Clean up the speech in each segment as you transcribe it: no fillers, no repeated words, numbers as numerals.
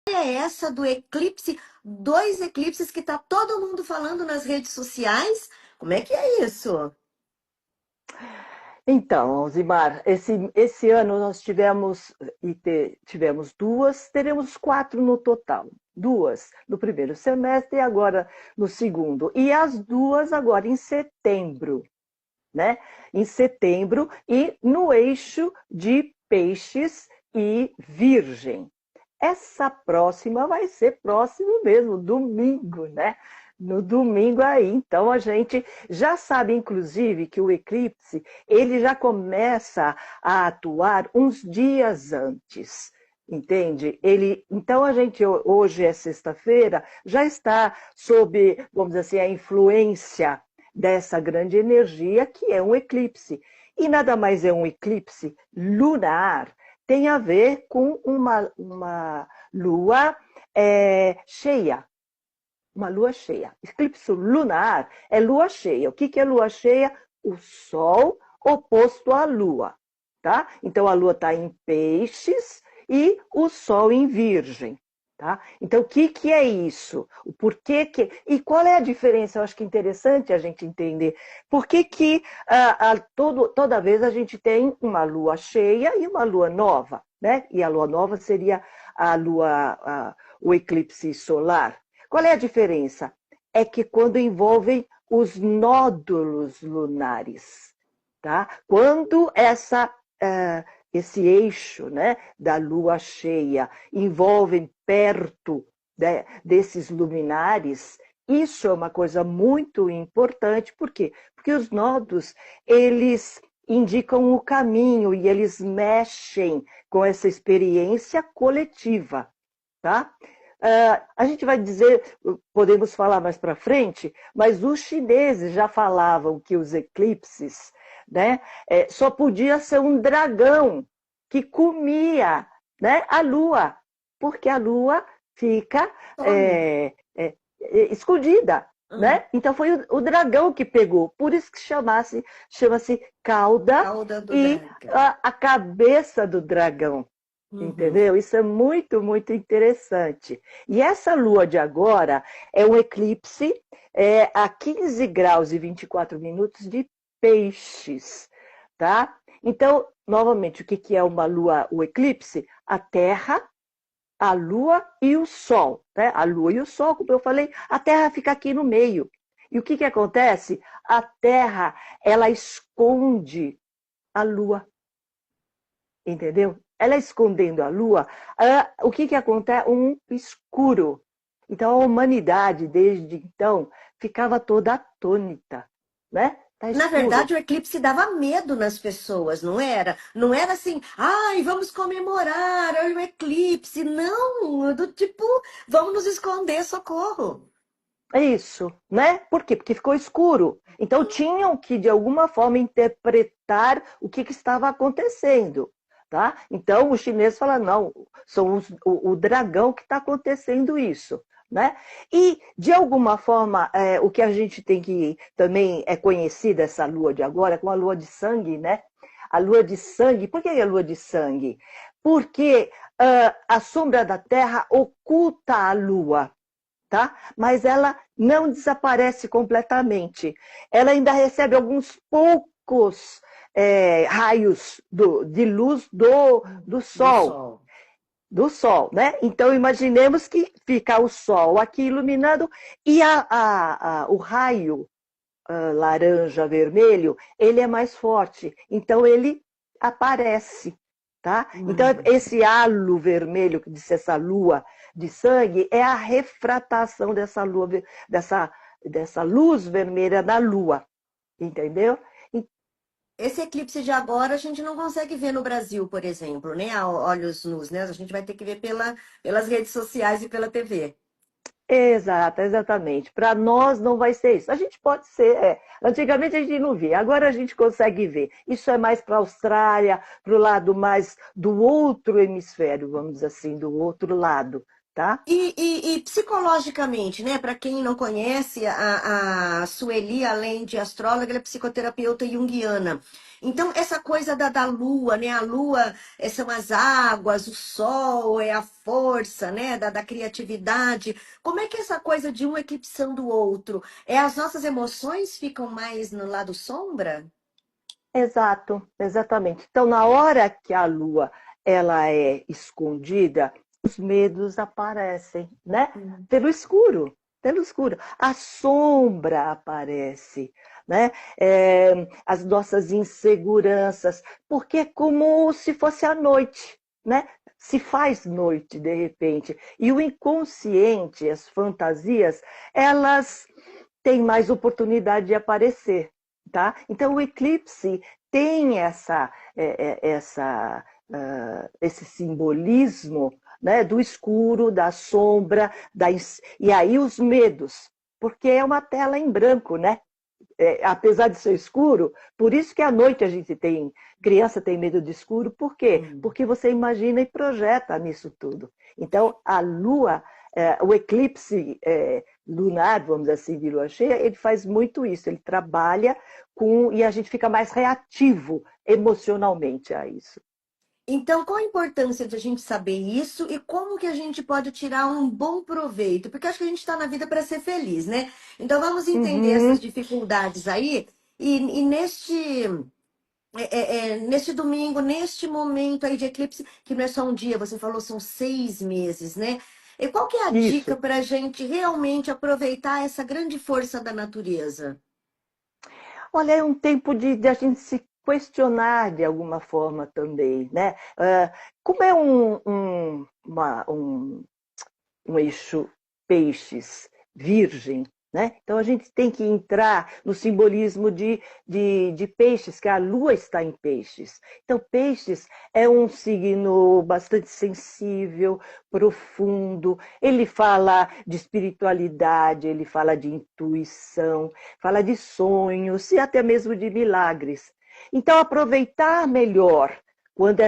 é essa do eclipse, dois eclipses que tá todo mundo falando nas redes sociais? Como é que é isso? Então, Alzimar, esse ano nós tivemos duas, teremos quatro no total. Duas no primeiro semestre e agora no segundo. E as duas agora em setembro, né? Em setembro e no eixo de Peixes e Virgem. Essa próxima vai ser próximo mesmo, domingo, né? No domingo aí, então a gente já sabe, inclusive, que o eclipse ele já começa a atuar uns dias antes, entende? Então a gente hoje é sexta-feira, já está sob, vamos dizer assim, a influência dessa grande energia que é um eclipse. E nada mais é um eclipse lunar, tem a ver com uma lua cheia. Uma lua cheia. Eclipse lunar é lua cheia. O que é lua cheia? O Sol oposto à Lua. Tá? Então a Lua está em Peixes e o Sol em Virgem. Tá? Então, o que é isso? O porquê que. E qual é a diferença? Eu acho que é interessante a gente entender. Por que toda vez a gente tem uma lua cheia e uma lua nova? Né? E a lua nova seria o eclipse solar. Qual é a diferença? É que quando envolvem os nódulos lunares. Tá? Quando esse eixo, né, da lua cheia envolvem perto, né, desses luminares, isso é uma coisa muito importante. Por quê? Porque os nodos, eles indicam o caminho e eles mexem com essa experiência coletiva. Tá? A gente vai dizer, podemos falar mais para frente, mas os chineses já falavam que os eclipses, né, só podia ser um dragão que comia, né, a lua, porque a lua fica Some. escondida. Uhum. Né? Então foi o dragão que pegou, por isso que chama-se cauda Cauda do e dragão. a cabeça do dragão. Uhum. Entendeu? Isso é muito, muito interessante. E essa lua de agora é um eclipse a 15 graus e 24 minutos de peixes, tá? Então, novamente, o que é uma lua, o eclipse? A Terra, a Lua e o Sol, né? A Lua e o Sol, como eu falei, a Terra fica aqui no meio. E o que acontece? A Terra, ela esconde a Lua. Entendeu? Ela escondendo a lua, o que acontece? Um escuro. Então a humanidade, desde então, ficava toda atônita, né? Tá Na escuro. verdade, o eclipse dava medo nas pessoas, não era? Não era assim, ai, vamos comemorar o eclipse. Não, do tipo, vamos nos esconder, socorro. É isso, né? Por quê? Porque ficou escuro. Então tinham que, de alguma forma, interpretar o que estava acontecendo. Tá? Então os chineses falam, não, são o dragão que está acontecendo isso. Né? E, de alguma forma, o que a gente tem que também é conhecer dessa lua de agora, com a lua de sangue, né? A lua de sangue, por que é a lua de sangue? Porque a sombra da Terra oculta a lua, tá? Mas ela não desaparece completamente. Ela ainda recebe alguns poucos raios de luz do Do Sol. sol. Do Sol, né? Então imaginemos que fica o Sol aqui iluminando e o raio laranja, vermelho, ele é mais forte. Então ele aparece. Tá? Então, Uhum. esse halo vermelho, que disse essa lua de sangue, é a refratação dessa luz vermelha da lua. Entendeu? Esse eclipse de agora a gente não consegue ver no Brasil, por exemplo, né? A olhos nus, né? A gente vai ter que ver pelas redes sociais e pela TV. Exatamente. Para nós não vai ser isso. A gente pode ser. Antigamente a gente não via, agora a gente consegue ver. Isso é mais para a Austrália, para o lado mais do outro hemisfério, vamos dizer assim, do outro lado. tá? E psicologicamente, né? Para quem não conhece, a Sueli, além de astróloga, ela é psicoterapeuta junguiana. Então, essa coisa da lua, né? A lua são as águas, o sol é a força, né? Da criatividade. Como é que é essa coisa de um eclipsando o outro? É as nossas emoções ficam mais no lado sombra? Exato, exatamente. Então, na hora que a lua ela é escondida, os medos aparecem, né? Hum. Pelo escuro, pelo escuro. A sombra aparece, né? As nossas inseguranças, porque é como se fosse a noite, né? Se faz noite de repente. E o inconsciente, as fantasias, elas têm mais oportunidade de aparecer. Tá? Então, o eclipse tem esse simbolismo, né, do escuro, da sombra, e aí os medos, porque é uma tela em branco, né? Apesar de ser escuro, por isso que à noite a gente tem, criança tem medo de escuro, por quê? Hum. Porque você imagina e projeta nisso tudo. Então, a lua, o eclipse lunar, vamos dizer assim, de lua cheia, ele faz muito isso, ele trabalha e a gente fica mais reativo emocionalmente a isso. Então, qual a importância de a gente saber isso e como que a gente pode tirar um bom proveito? Porque acho que a gente está na vida para ser feliz, né? Então, vamos entender essas Uhum, dificuldades aí e neste domingo, neste momento aí de eclipse, que não é só um dia, você falou são 6 meses, né? E qual que é a dica isso. para a gente realmente aproveitar essa grande força da natureza? Olha, é um tempo de a gente se questionar de alguma forma também, né? Como é um eixo peixes virgem, né? Então a gente tem que entrar no simbolismo de peixes, que a lua está em peixes. Então, peixes é um signo bastante sensível, profundo. Ele fala de espiritualidade, ele fala de intuição, fala de sonhos e até mesmo de milagres. Então, aproveitar melhor quando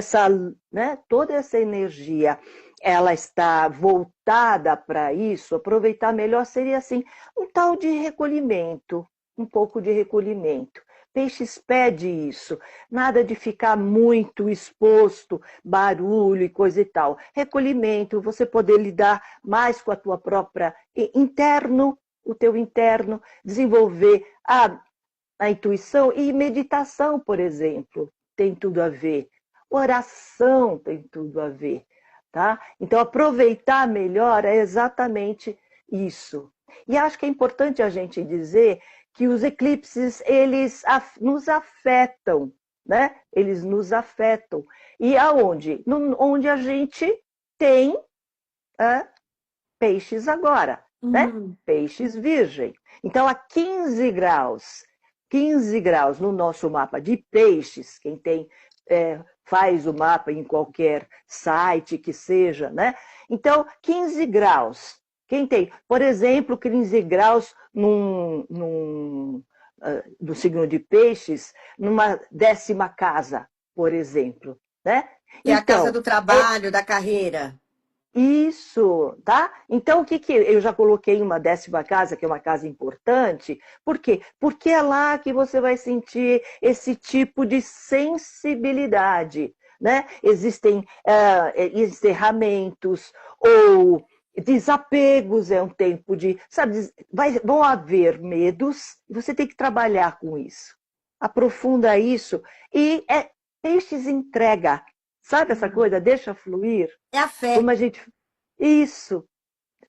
né, toda essa energia ela está voltada para isso, aproveitar melhor seria assim, um tal de recolhimento, um pouco de recolhimento. Peixes pede isso, nada de ficar muito exposto, barulho e coisa e tal. Recolhimento, você poder lidar mais com a tua própria interno, o teu interno, desenvolver a intuição e meditação, por exemplo, tem tudo a ver. Oração tem tudo a ver. Tá? Então, aproveitar melhor é exatamente isso. E acho que é importante a gente dizer que os eclipses, eles nos afetam, né? Eles nos afetam. E aonde? Onde a gente tem peixes agora, né? Hum. Peixes virgem. Então, a 15 graus no nosso mapa de peixes, quem tem faz o mapa em qualquer site que seja, né? Então, 15 graus. Quem tem, por exemplo, 15 graus do signo de peixes, numa 10ª casa, por exemplo, né? Que é a casa Então, do trabalho, da carreira. isso, tá? Então, o que eu já coloquei uma 10ª casa, que é uma casa importante, por quê? Porque é lá que você vai sentir esse tipo de sensibilidade, né? Existem encerramentos ou desapegos, é um tempo de, sabe, vão haver medos, e você tem que trabalhar com isso. Aprofunda isso e peixes entrega, sabe essa coisa? Deixa fluir. É a fé. Como a gente. Isso,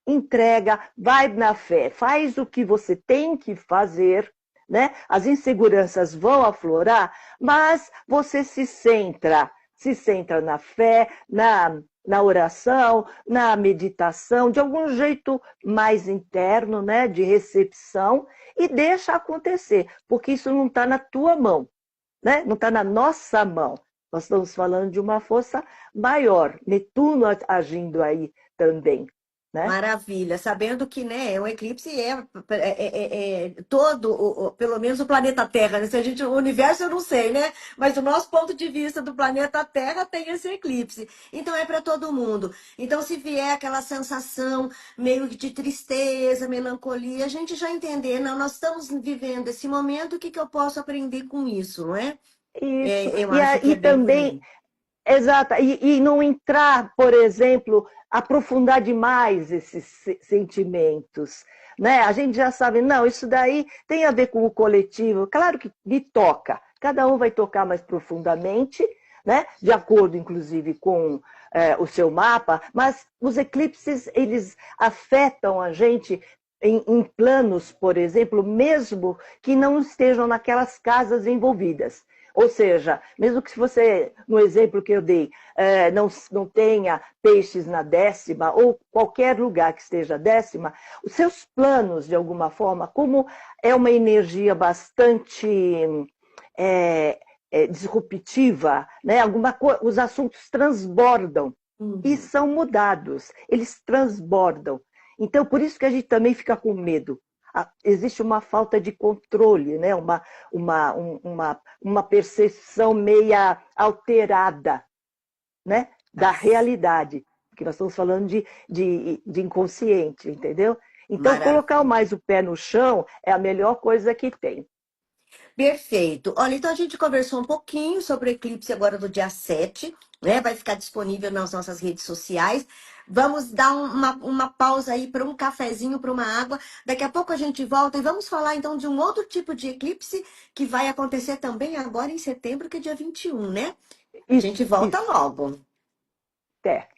entrega, vai na fé, faz o que você tem que fazer, né? As inseguranças vão aflorar, mas você se centra na fé, na oração, na meditação, de algum jeito mais interno, né? De recepção, e deixa acontecer, porque isso não está na tua mão, né? Não está na nossa mão. Nós estamos falando de uma força maior, Netuno agindo aí também. né? Maravilha, sabendo que, né, o eclipse todo, pelo menos o planeta Terra, né? Se a gente, o universo eu não sei, né? Mas do nosso ponto de vista do planeta Terra tem esse eclipse. Então é para todo mundo. Então se vier aquela sensação meio de tristeza, melancolia, a gente já entender, não, nós estamos vivendo esse momento, o que que eu posso aprender com isso, não é? Isso. Eu acho que é E bem por também, aí. exato, e não entrar, por exemplo, aprofundar demais esses sentimentos, né? A gente já sabe, não, isso daí tem a ver com o coletivo. Claro que me toca, cada um vai tocar mais profundamente, né? De acordo, inclusive, com o seu mapa, mas os eclipses, eles afetam a gente em planos, por exemplo, mesmo que não estejam naquelas casas envolvidas. Ou seja, mesmo que se você, no exemplo que eu dei, não tenha peixes na 10ª, ou qualquer lugar que esteja 10ª, os seus planos, de alguma forma, como é uma energia bastante é, disruptiva, né? Os assuntos transbordam e Uhum. são mudados, eles transbordam. Então, por isso que a gente também fica com medo. Existe uma falta de controle, né? Uma percepção meia alterada, né? Da Tá. realidade, porque nós estamos falando de inconsciente, entendeu? Então, colocar Maravilha. mais o pé no chão é a melhor coisa que tem. Perfeito. Olha, então a gente conversou um pouquinho sobre o eclipse agora do dia 7, né? Vai ficar disponível nas nossas redes sociais. Vamos dar uma pausa aí para um cafezinho, para uma água. Daqui a pouco a gente volta e vamos falar então de um outro tipo de eclipse que vai acontecer também agora em setembro, que é dia 21, né? A gente Isso, volta isso. logo. Até.